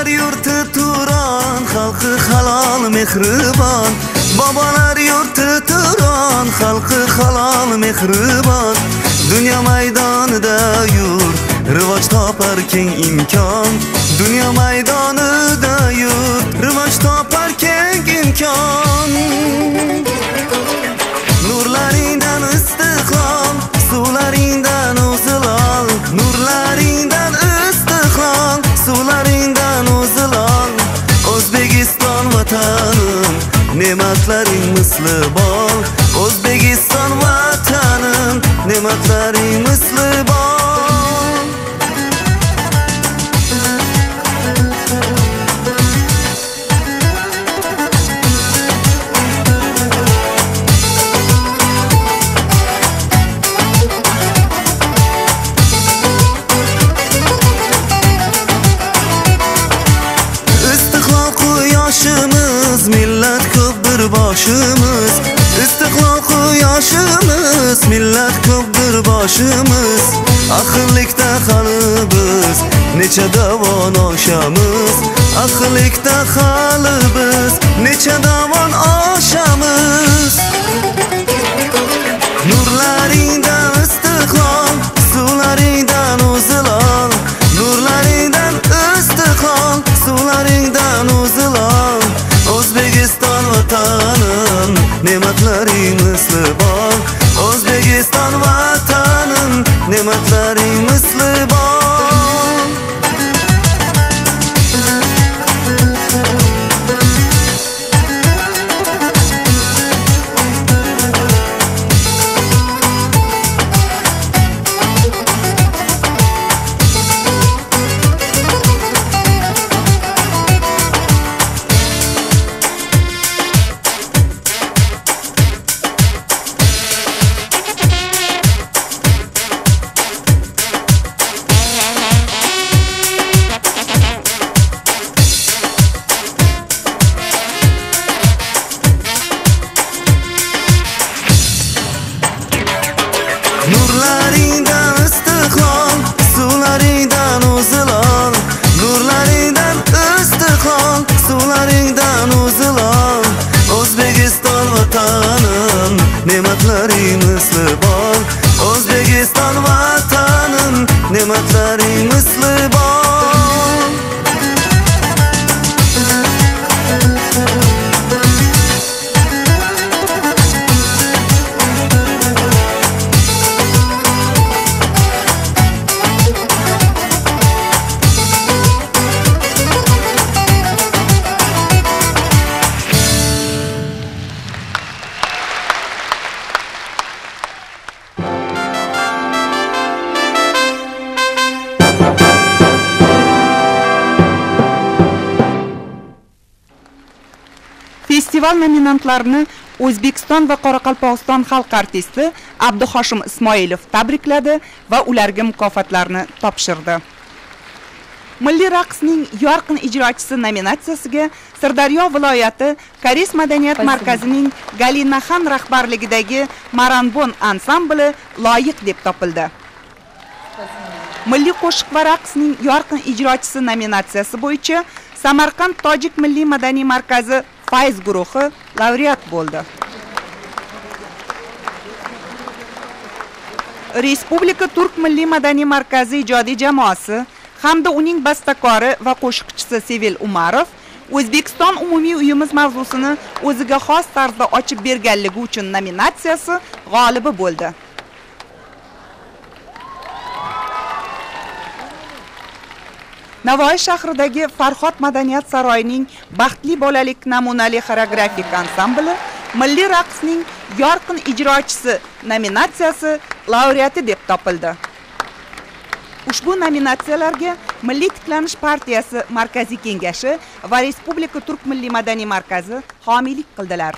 Bobolar yurti Turon, xalqi halol mehribon. Bobolar yurti Turon, xalqi halol mehribon. Dunyo maydonida yur, rivoj topar keng imkon. Dunyo maydonida yur, rivoj topar keng imkon. Nurlaringdan istiqlol, suvlaringdan o'zilol. Nurlaringdan istiqlol, suvlaringdan o'zilol. O'zbekiston vatanim, ne'matlaring misli bol. O'zbekiston vatanim, ne'matlaring misli bol. Millat ko'pdir boshimiz. Istiqlol quyoshimiz, millat ko'pdir boshimiz. Ahillikda hali biz necha davon oshamiz. Ahillikda hali biz necha davon oshamiz. Nurlaringdan istiqlol, suvlaringdan o'zilol. Nurlaringdan istiqlol, suvlaringdan o'zilol. O'zbekiston vatanim, ne'matlaring misli bol. O'zbekiston vatanim, ne'matlaring misli bol. Nurlaringdan istiqlol, suvlaringdan o'zilol. Nurlaringdan istiqlol, suvlaringdan o'zilol. O'zbekiston vatanim, ne'matlaring misli bol. O'zbekiston vatanim, ne'matlaring misli bol. Festival nominantlarini O'zbekiston va Qoraqalpog'iston xalq artisti Abduhoshim Ismoilov tabrikladi va ularga mukofotlarni topshirdi. Milliy raqsning yorqin ijrochisi nominatsiyasiga Sirdaryo viloyati Koreys madaniyat markazining Galinaxan rahbarligidagi Maranbon ansambli loyiq deb topildi. Milliy qo'shiq va raqsning yorqin ijrochisi nominatsiyasi bo'yicha Samarqand Tojik milliy madaniy markazi Fayz guruhi laureat bo'ldi. Respublika Turk milliy madaniy markazi ijodiy jamoasi hamda uning bastakori va qo'shiqchisi Sevil Umarov O'zbekiston umumiy uyimiz mavzusini o'ziga xos tarzda ochib berganligi uchun nominatsiyasi g'olibi bo'ldi. Navoiy shahridagi Farhod madaniyat saroyining Baxtli bolalik namunali xoreografik ansambli milliy raqsning yorqin ijrochisi nominatsiyasi laureati deb topildi. Ushbu nominatsiyalarga Milliy tiklanish partiyasi markaziy kengashi va Respublika Turk milliy madaniy markazi homiylik qildilar.